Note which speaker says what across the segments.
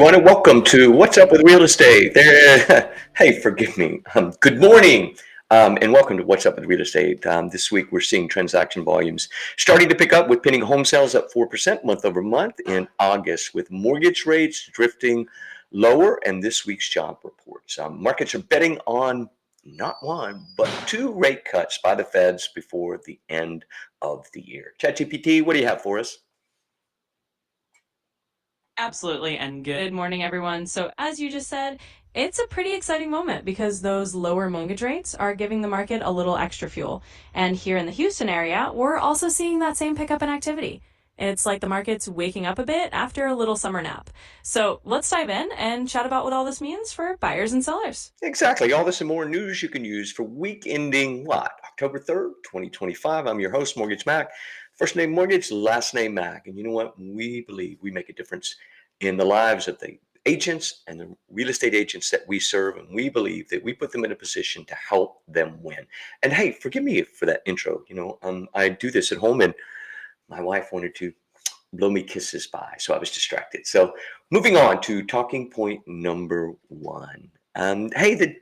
Speaker 1: everyone, and welcome to What's Up with Real Estate. There, hey, forgive me. Good morning, and welcome to What's Up with Real Estate. This week, we're seeing transaction volumes starting to pick up, with pending home sales up 4% month over month in August, with mortgage rates drifting lower, and this week's job reports. Markets are betting on not one, but two rate cuts by the Feds before the end of the year. ChatGPT, what do you have for us?
Speaker 2: Absolutely, and good morning, everyone. So, as you just said, it's a pretty exciting moment because those lower mortgage rates are giving the market a little extra fuel. And here in the Houston area, we're also seeing that same pickup in activity. It's like the market's waking up a bit after a little summer nap. So, let's dive in and chat about what all this means for buyers and sellers.
Speaker 1: Exactly. All this and more news you can use for week ending what? October 3rd, 2025. I'm your host, Mortgage Mac. First name Mortgage, last name Mac. And you know what? We believe we make a difference in the lives of the agents and the real estate agents that we serve. And we believe that we put them in a position to help them win. And hey, forgive me for that intro. I do this at home, and my wife wanted to blow me kisses by, so I was distracted. So moving on to talking point number one. Hey, the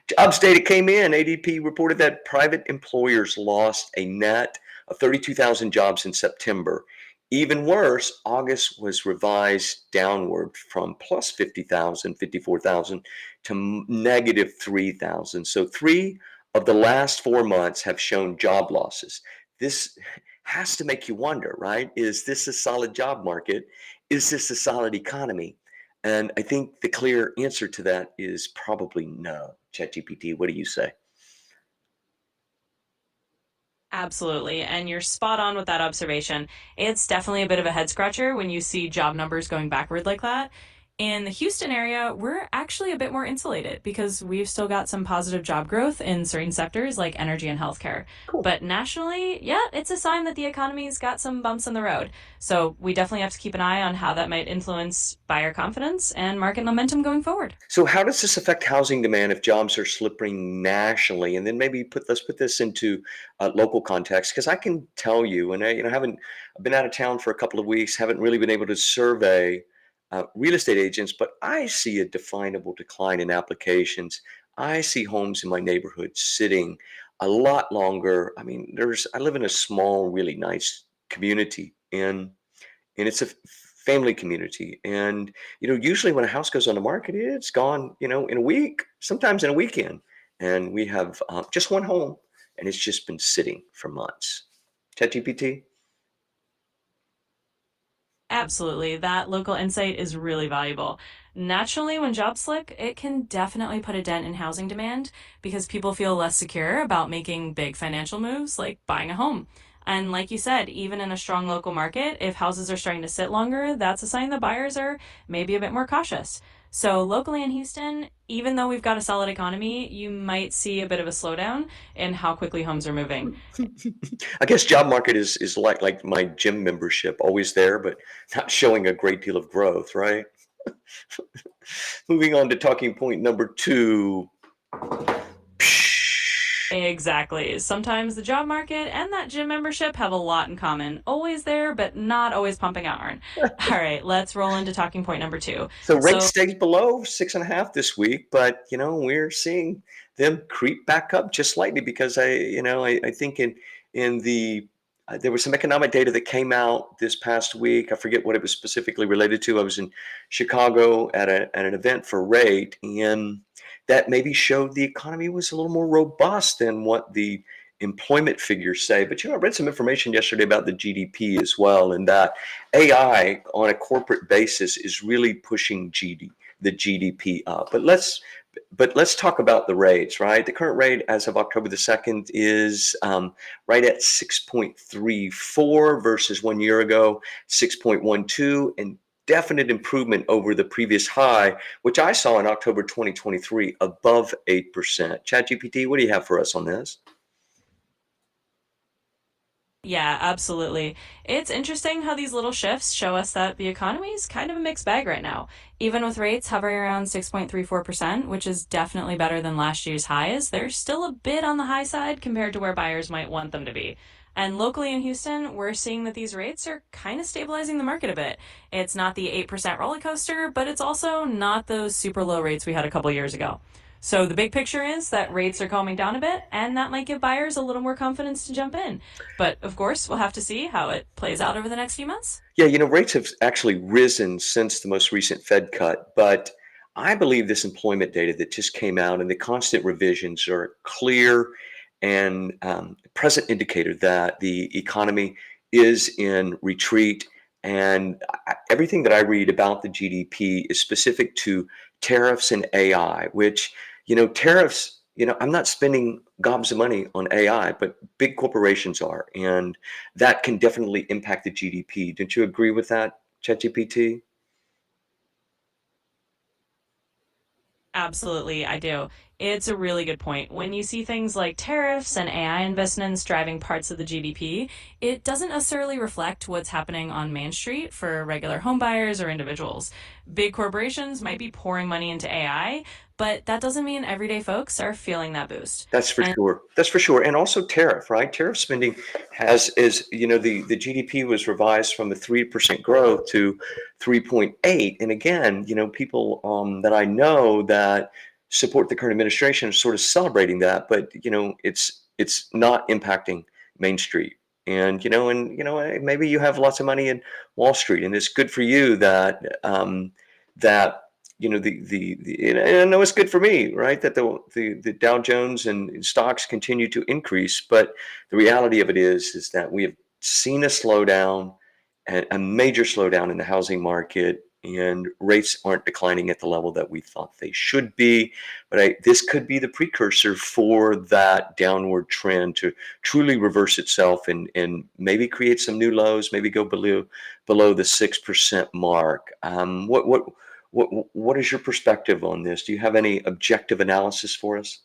Speaker 1: jobs data came in. ADP reported that private employers lost a net of 32,000 jobs in September. Even worse, August was revised downward from plus 50,000, 54,000 to negative 3,000. So 3 of the last 4 months have shown job losses. This has to make you wonder, right? Is this a solid job market? Is this a solid economy? And I think the clear answer to that is probably no. ChatGPT, what do you say?
Speaker 2: Absolutely. And you're spot on with that observation. It's definitely a bit of a head scratcher when you see job numbers going backward like that. In the Houston area, we're actually a bit more insulated because we've still got some positive job growth in certain sectors like energy and healthcare.
Speaker 1: Cool.
Speaker 2: But nationally, yeah, it's a sign that the economy's got some bumps in the road. So we definitely have to keep an eye on how that might influence buyer confidence and market momentum going forward.
Speaker 1: So how does this affect housing demand if jobs are slipping nationally? And then maybe let's put this into local context, because I can tell you, and I haven't I've been out of town for a couple of weeks, haven't really been able to survey real estate agents, but I see a definable decline in applications. I see homes in my neighborhood sitting a lot longer. I mean, I live in a small, really nice community, and it's a family community. And usually when a house goes on the market, it's gone, in a week, sometimes in a weekend. And we have just one home, and it's just been sitting for months. ChatGPT.
Speaker 2: Absolutely. That local insight is really valuable. Naturally, when jobs slip, it can definitely put a dent in housing demand because people feel less secure about making big financial moves like buying a home. And like you said, even in a strong local market, if houses are starting to sit longer, that's a sign that buyers are maybe a bit more cautious. So, locally in Houston, even though we've got a solid economy, you might see a bit of a slowdown in how quickly homes are moving.
Speaker 1: I guess job market is like my gym membership, always there, but not showing a great deal of growth, right? Moving on to talking point number two.
Speaker 2: Exactly. Sometimes the job market and that gym membership have a lot in common. Always there, but not always pumping iron. All right, let's roll into talking point number two.
Speaker 1: So rates
Speaker 2: So,
Speaker 1: stayed below 6.5 this week, but we're seeing them creep back up just slightly, because I think in the there was some economic data that came out this past week. I forget what it was specifically related to. I was in Chicago at an event for rate, and that maybe showed the economy was a little more robust than what the employment figures say. But I read some information yesterday about the GDP as well, and that AI on a corporate basis is really pushing the GDP up. But let's talk about the rates, right? The current rate as of October the 2nd is right at 6.34 versus 1 year ago, 6.12, and definite improvement over the previous high, which I saw in October 2023, above 8%. ChatGPT, what do you have for us on this?
Speaker 2: yeah, absolutely. It's interesting how these little shifts show us that the economy is kind of a mixed bag right now. Even with rates hovering around 6.34%, which is definitely better than last year's highs, they're still a bit on the high side compared to where buyers might want them to be. And locally in Houston, we're seeing that these rates are kind of stabilizing the market a bit. It's not the 8% roller coaster, but it's also not those super low rates we had a couple years ago. So the big picture is that rates are calming down a bit, and that might give buyers a little more confidence to jump in. But of course, we'll have to see how it plays out over the next few months.
Speaker 1: Yeah, rates have actually risen since the most recent Fed cut, but I believe this employment data that just came out and the constant revisions are a clear and present indicator that the economy is in retreat. And everything that I read about the GDP is specific to tariffs and AI, which, tariffs, I'm not spending gobs of money on AI, but big corporations are. And that can definitely impact the GDP. Don't you agree with that, ChatGPT?
Speaker 2: Absolutely, I do. It's a really good point. When you see things like tariffs and AI investments driving parts of the GDP, it doesn't necessarily reflect what's happening on Main Street for regular homebuyers or individuals. Big corporations might be pouring money into AI, but that doesn't mean everyday folks are feeling that boost.
Speaker 1: That's for
Speaker 2: And
Speaker 1: sure. That's for sure. And also tariff, right? Tariff spending the GDP was revised from a 3% growth to 3.8. And again, people that I know that support the current administration are sort of celebrating that, but it's not impacting Main Street. Maybe you have lots of money in Wall Street, and it's good for you that and I know it's good for me, right? That the Dow Jones and stocks continue to increase, but the reality of it is that we have seen a slowdown, a major slowdown in the housing market, and rates aren't declining at the level that we thought they should be. But this could be the precursor for that downward trend to truly reverse itself and maybe create some new lows, maybe go below the 6% mark. What is your perspective on this? Do you have any objective analysis for us?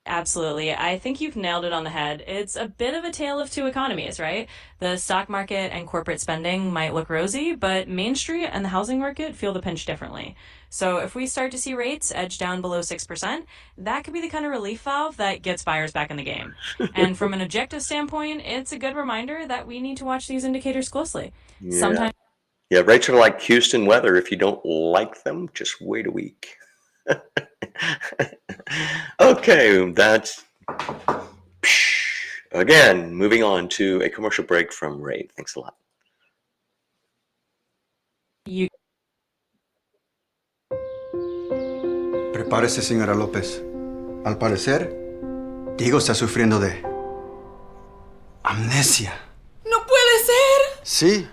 Speaker 2: absolutely. I think you've nailed it on the head. It's a bit of a tale of two economies, right? The stock market and corporate spending might look rosy, but Main Street and the housing market feel the pinch differently. So if we start to see rates edge down below 6%, that could be the kind of relief valve that gets buyers back in the game. And from an objective standpoint, it's a good reminder that we need to watch these indicators closely.
Speaker 1: Yeah.
Speaker 2: Sometimes
Speaker 1: Yeah, rates are like Houston weather. If you don't like them, just wait a week. Okay, that's again moving on to a commercial break from Ray. Thanks a lot.
Speaker 2: you
Speaker 3: Prepárese, señora López. Al parecer, Diego está sufriendo de amnesia.
Speaker 4: ¡No puede ser!
Speaker 3: Sí,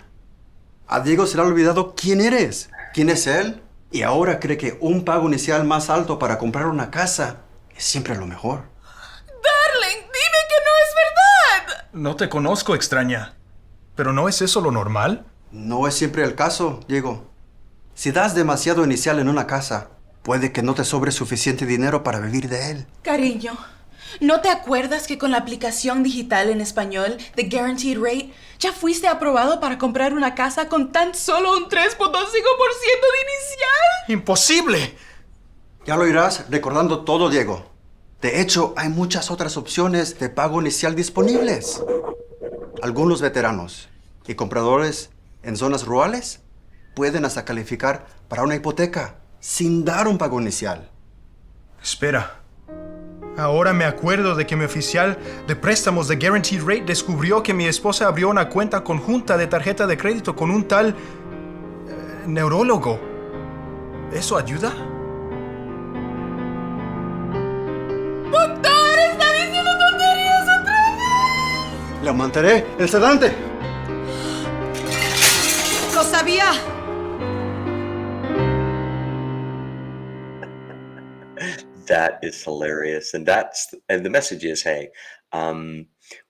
Speaker 3: a Diego se le ha olvidado quién eres, quién es él, y ahora cree que un pago inicial más alto para comprar una casa es siempre lo mejor.
Speaker 4: Darling, dime que no es verdad.
Speaker 5: No te conozco, extraña. ¿Pero no es eso lo normal?
Speaker 3: No es siempre el caso, Diego. Si das demasiado inicial en una casa, puede que no te sobre suficiente dinero para vivir de él.
Speaker 4: Cariño, ¿no te acuerdas que con la aplicación digital en español de Guaranteed Rate ya fuiste aprobado para comprar una casa con tan solo un 3.5% de inicial?
Speaker 5: ¡Imposible!
Speaker 3: Ya lo irás recordando todo, Diego. De hecho, hay muchas otras opciones de pago inicial disponibles. Algunos veteranos y compradores en zonas rurales pueden hasta calificar para una hipoteca sin dar un pago inicial.
Speaker 5: Espera. Ahora me acuerdo de que mi oficial de préstamos de Guaranteed Rate descubrió que mi esposa abrió una cuenta conjunta de tarjeta de crédito con un tal neurólogo. ¿Eso ayuda?
Speaker 4: ¡Doctor, está diciendo tonterías otra vez!
Speaker 3: Le aumentaré el sedante.
Speaker 4: ¡Lo sabía!
Speaker 1: That is hilarious, and the message is, hey,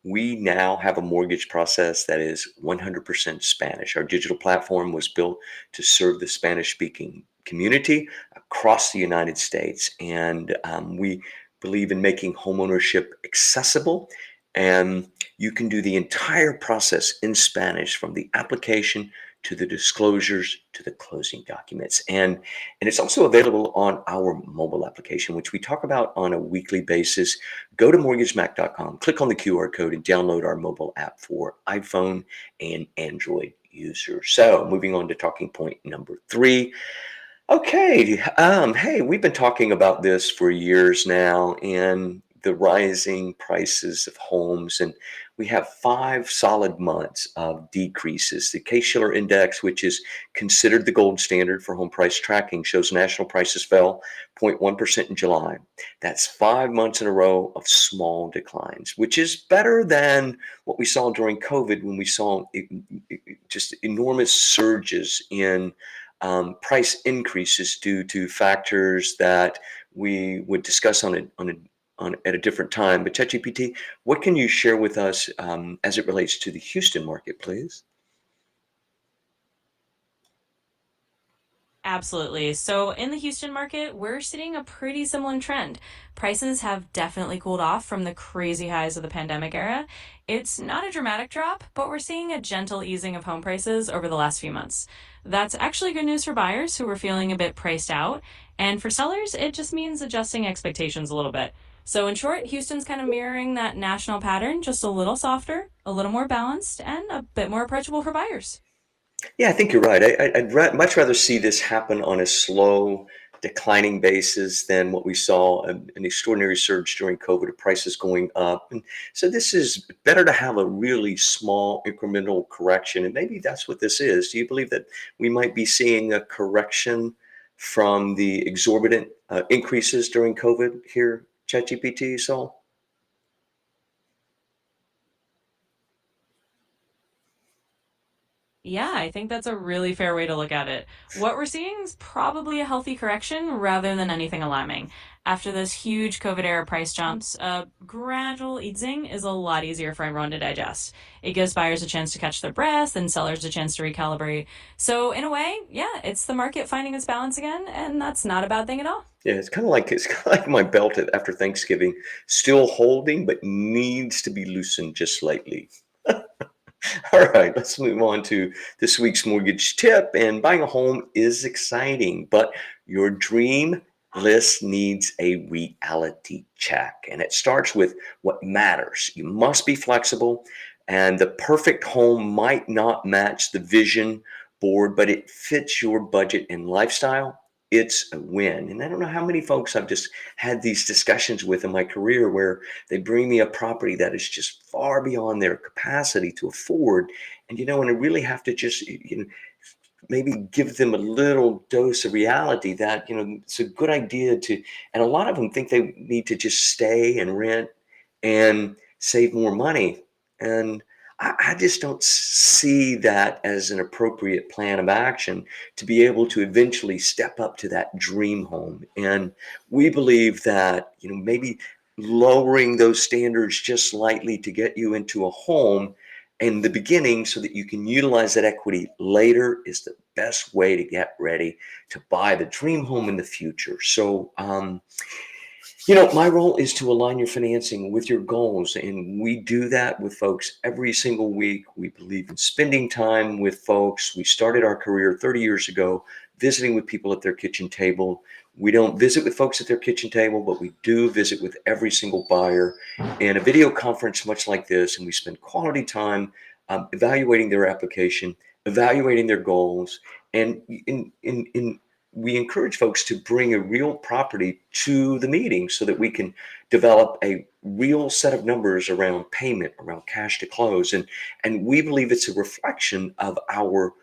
Speaker 1: we now have a mortgage process that is 100% Spanish. Our digital platform was built to serve the Spanish-speaking community across the United States, and we believe in making homeownership accessible. And you can do the entire process in Spanish, from the application to the disclosures to the closing documents. And it's also available on our mobile application, which we talk about on a weekly basis. Go to mortgagemac.com, click on the QR code, and download our mobile app for iPhone and Android users. So moving on to talking point number 3. Okay. Hey, we've been talking about this for years now, and the rising prices of homes. And we have 5 solid months of decreases. The Case-Shiller Index, which is considered the gold standard for home price tracking, shows national prices fell 0.1% in July. That's 5 months in a row of small declines, which is better than what we saw during COVID, when we saw just enormous surges in price increases due to factors that we would discuss at a different time. But ChatGPT, what can you share with us as it relates to the Houston market, please?
Speaker 2: Absolutely. So in the Houston market, we're seeing a pretty similar trend. Prices have definitely cooled off from the crazy highs of the pandemic era. It's not a dramatic drop, but we're seeing a gentle easing of home prices over the last few months. That's actually good news for buyers who were feeling a bit priced out. And for sellers, it just means adjusting expectations a little bit. So in short, Houston's kind of mirroring that national pattern, just a little softer, a little more balanced, and a bit more approachable for buyers.
Speaker 1: Yeah, I think you're right. I'd much rather see this happen on a slow, declining basis than what we saw, an extraordinary surge during COVID of prices going up. And so this is better to have a really small incremental correction. And maybe that's what this is. Do you believe that we might be seeing a correction from the exorbitant increases during COVID here, ChatGPT, Saul?
Speaker 2: Yeah, I think that's a really fair way to look at it. What we're seeing is probably a healthy correction rather than anything alarming. After those huge COVID era price jumps, a gradual easing is a lot easier for everyone to digest. It gives buyers a chance to catch their breath and sellers a chance to recalibrate. So, in a way, yeah, it's the market finding its balance again, and that's not a bad thing at all.
Speaker 1: Yeah, it's kind of like my belt after Thanksgiving, still holding, but needs to be loosened just slightly. All right, let's move on to this week's mortgage tip. And buying a home is exciting, but your dream list needs a reality check. And it starts with what matters. You must be flexible, and the perfect home might not match the vision board, but it fits your budget and lifestyle. It's a win. And I don't know how many folks I've just had these discussions with in my career where they bring me a property that is just far beyond their capacity to afford. And I really have to just, maybe give them a little dose of reality that, it's a good idea to, and a lot of them think they need to just stay and rent and save more money. And I just don't see that as an appropriate plan of action to be able to eventually step up to that dream home. And we believe that, maybe lowering those standards just slightly to get you into a home in the beginning so that you can utilize that equity later is the best way to get ready to buy the dream home in the future. So, my role is to align your financing with your goals, and we do that with folks every single week. We believe in spending time with folks. We started our career 30 years ago visiting with people at their kitchen table. We don't visit with folks at their kitchen table, but we do visit with every single buyer in a video conference much like this, and we spend quality time evaluating their application, evaluating their goals, and we encourage folks to bring a real property to the meeting so that we can develop a real set of numbers around payment, around cash to close. And we believe it's a reflection of our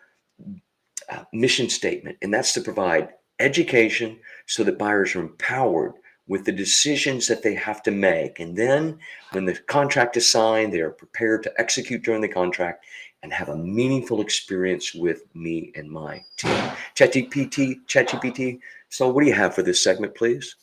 Speaker 1: mission statement, and that's to provide education so that buyers are empowered with the decisions that they have to make. And then when the contract is signed, they are prepared to execute during the contract and have a meaningful experience with me and my team. ChatGPT. So what do you have for this segment, please?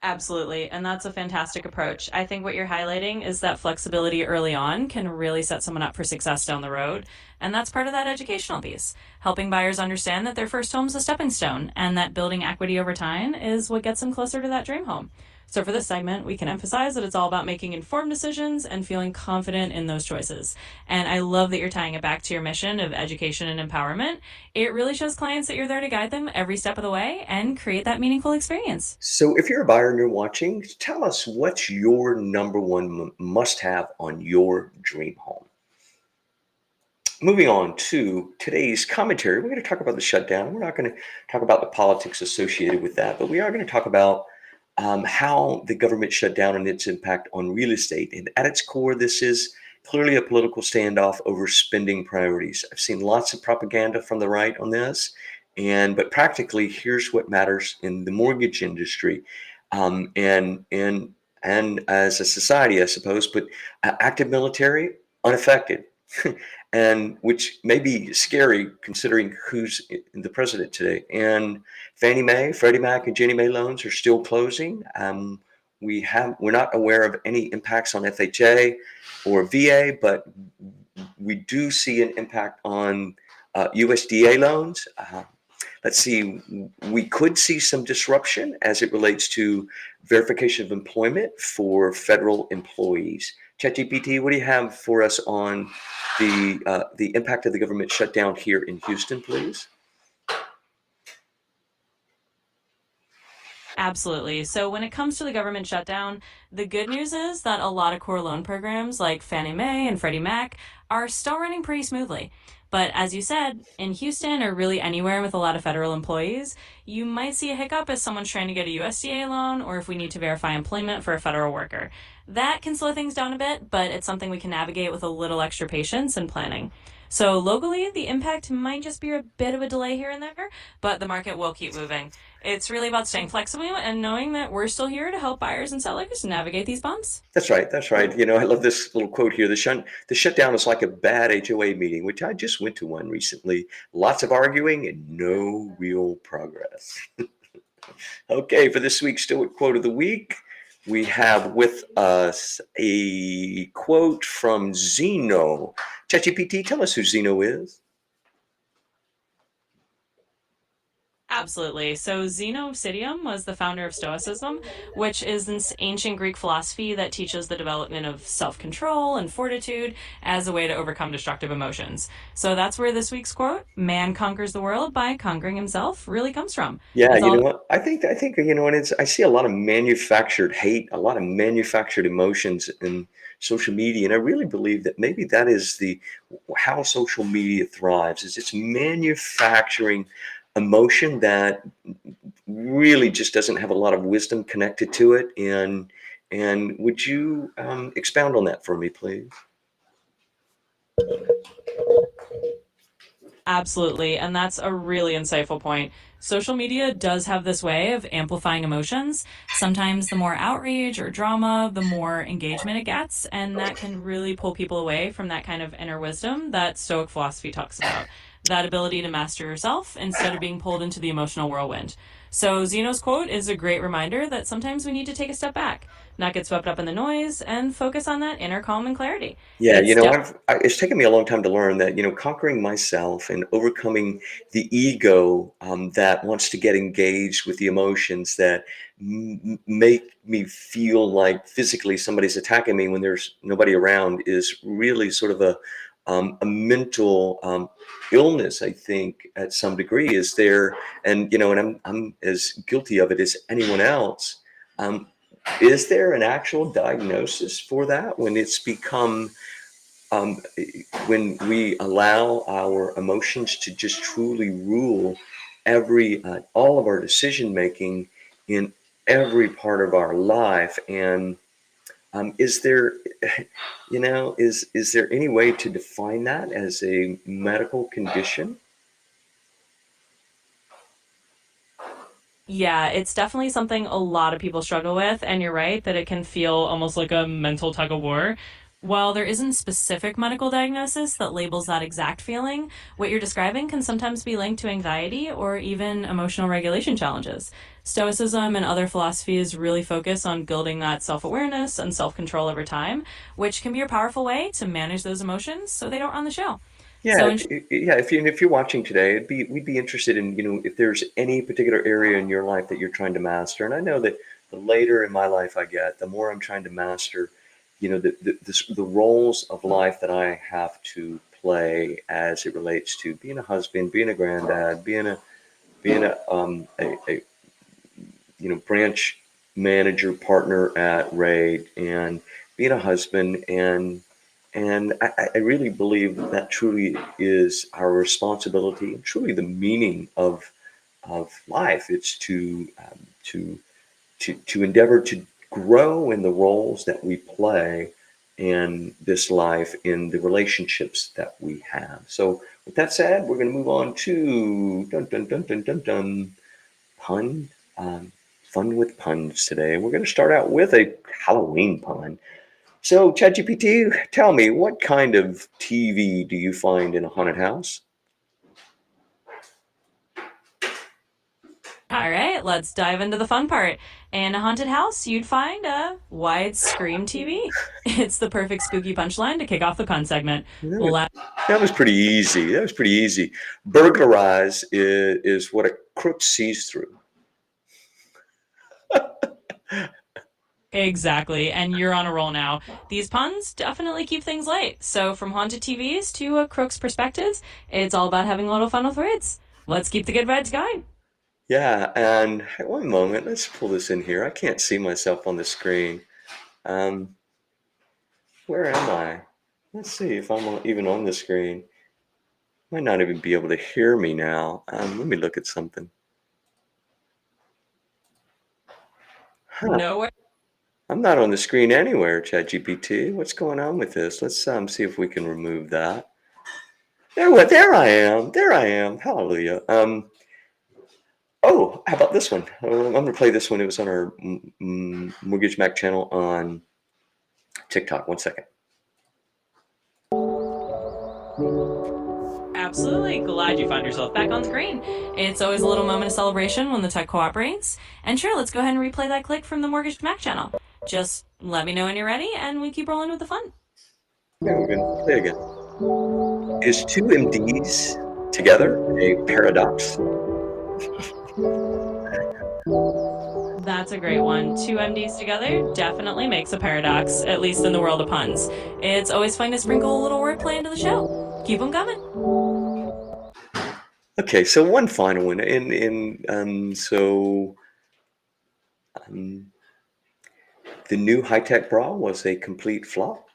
Speaker 2: Absolutely. And that's a fantastic approach. I think what you're highlighting is that flexibility early on can really set someone up for success down the road. And that's part of that educational piece, helping buyers understand that their first home is a stepping stone and that building equity over time is what gets them closer to that dream home. So, for this segment, we can emphasize that it's all about making informed decisions and feeling confident in those choices. And I love that you're tying it back to your mission of education and empowerment. It really shows clients that you're there to guide them every step of the way and create that meaningful experience.
Speaker 1: So, if you're a buyer and you're watching, tell us what's your number one must have on your dream home. Moving on to today's commentary, we're going to talk about the shutdown. We're not going to talk about the politics associated with that, but we are going to talk about how the government shut down and its impact on real estate. And at its core, this is clearly a political standoff over spending priorities. I've seen lots of propaganda from the right on this, but practically, here's what matters in the mortgage industry, and as a society, I suppose. But active military unaffected. And which may be scary considering who's the president today. And Fannie Mae, Freddie Mac, and Ginnie Mae loans are still closing. We're not aware of any impacts on FHA or VA, but we do see an impact on USDA loans. Let's see, we could see some disruption as it relates to verification of employment for federal employees. ChatGPT, what do you have for us on the impact of the government shutdown here in Houston, please?
Speaker 2: Absolutely. So, when it comes to the government shutdown, the good news is that a lot of core loan programs like Fannie Mae and Freddie Mac are still running pretty smoothly. But as you said, in Houston or really anywhere with a lot of federal employees, you might see a hiccup as someone's trying to get a USDA loan or if we need to verify employment for a federal worker. That can slow things down a bit, but it's something we can navigate with a little extra patience and planning. So, locally, the impact might just be a bit of a delay here and there, but the market will keep moving. It's really about staying flexible and knowing that we're still here to help buyers and sellers navigate these bumps.
Speaker 1: That's right. That's right. I love this little quote here. The shutdown is like a bad HOA meeting, which I just went to one recently. Lots of arguing and no real progress. Okay, for this week's Stoic Quote of the Week, we have with us a quote from Zeno. ChatGPT, tell us who Zeno is.
Speaker 2: Absolutely. So Zeno of Citium was the founder of Stoicism, which is this ancient Greek philosophy that teaches the development of self-control and fortitude as a way to overcome destructive emotions. So that's where this week's quote, "Man conquers the world by conquering himself," really comes from.
Speaker 1: Yeah,
Speaker 2: It's
Speaker 1: you
Speaker 2: all
Speaker 1: know what? I think and I see a lot of manufactured hate, a lot of manufactured emotions in social media, and I really believe that maybe that is the how social media thrives. Is it's manufacturing emotion that really just doesn't have a lot of wisdom connected to it. And would you expound on that for me, please?
Speaker 2: Absolutely. And that's a really insightful point. Social media does have this way of amplifying emotions. Sometimes the more outrage or drama, the more engagement it gets. And that can really pull people away from that kind of inner wisdom that Stoic philosophy talks about. That ability to master yourself instead of being pulled into the emotional whirlwind. So Zeno's quote is a great reminder that sometimes we need to take a step back, not get swept up in the noise, and focus on that inner calm and clarity.
Speaker 1: Yeah,
Speaker 2: It's def-
Speaker 1: it's taken me a long time to learn that, conquering myself and overcoming the ego that wants to get engaged with the emotions that make me feel like physically somebody's attacking me when there's nobody around is really sort of a mental illness, I think, at some degree is there. And I'm as guilty of it as anyone else. Um, is there an actual diagnosis for that when it's become um, when we allow our emotions to just truly rule every all of our decision making in every part of our life? And is there is there any way to define that as a medical condition?
Speaker 2: Yeah, it's definitely something a lot of people struggle with, and you're right that it can feel almost like a mental tug of war. While there isn't specific medical diagnosis that labels that exact feeling, what you're describing can sometimes be linked to anxiety or even emotional regulation challenges. Stoicism and other philosophies really focus on building that self awareness and self control over time, which can be a powerful way to manage those emotions so they don't run the show.
Speaker 1: Yeah,
Speaker 2: So, in
Speaker 1: yeah. If you're watching today, we'd be interested in if there's any particular area in your life that you're trying to master. And I know that the later in my life I get, the more I'm trying to master, the roles of life that I have to play as it relates to being a husband, being a granddad, being a branch manager partner at Raid, and being a husband, and I really believe that truly is our responsibility and truly the meaning of life. It's to endeavor to grow in the roles that we play in this life, in the relationships that we have. So with that said, we're going to move on to dun dun dun dun dun dun pun. Fun with puns today. We're going to start out with a Halloween pun. So, ChatGPT, tell me, what kind of TV do you find in a haunted house?
Speaker 2: All right, let's dive into the fun part. In a haunted house, you'd find a widescreen TV. It's the perfect spooky punchline to kick off the pun segment.
Speaker 1: That was pretty easy. That was pretty easy. Burglarize is what a crook sees through.
Speaker 2: Exactly, and you're on a roll now. These puns definitely keep things light. So, from haunted TVs to a crook's perspectives, it's all about having a little fun with words. Let's keep the good vibes going.
Speaker 1: Yeah, and one moment, let's pull this in here. I can't see myself on the screen. Um, where am I? Let's see if I'm even on the screen. Might not even be able to hear me now. Let me look at something. Huh.
Speaker 2: Nowhere.
Speaker 1: I'm not on the screen anywhere, ChatGPT. What's going on with this? Let's see if we can remove that. There I am. There I am. Hallelujah. Oh, how about this one? I'm going to play this one. It was on our Mortgage Mac channel on TikTok. 1 second.
Speaker 2: Absolutely glad you found yourself back on screen. It's always a little moment of celebration when the tech cooperates. And sure, let's go ahead and replay that clip from the Mortgage Mac channel. Just let me know when you're ready, and we keep rolling with the fun.
Speaker 1: Yeah, we're going to play again. Is two MDs together a paradox?
Speaker 2: That's a great one. Two MDs together definitely makes a paradox, at least in the world of puns. It's always fun to sprinkle a little wordplay into the show. Keep them coming.
Speaker 1: Okay, so one final one. The new high-tech bra was a complete flop.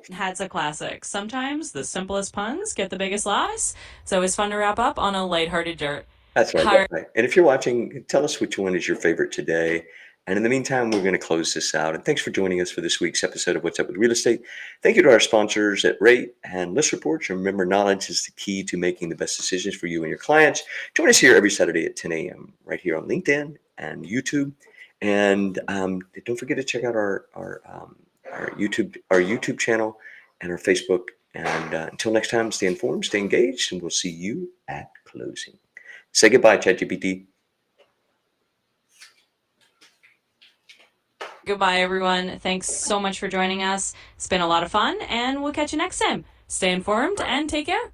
Speaker 2: That's a classic. Sometimes the simplest puns get the biggest laughs. It's always fun to wrap up on a lighthearted dirt.
Speaker 1: That's right. That's right. And if you're watching, tell us which one is your favorite today. And in the meantime, we're going to close this out. And thanks for joining us for this week's episode of What's Up with Real Estate. Thank you to our sponsors at Rate and List Reports. Remember, knowledge is the key to making the best decisions for you and your clients. Join us here every Saturday at 10 a.m. right here on LinkedIn and YouTube. And don't forget to check out our YouTube channel and our Facebook. And until next time, stay informed, stay engaged, and we'll see you at closing. Say goodbye, ChatGPT.
Speaker 2: Goodbye, everyone. Thanks so much for joining us. It's been a lot of fun, and we'll catch you next time. Stay informed and take care.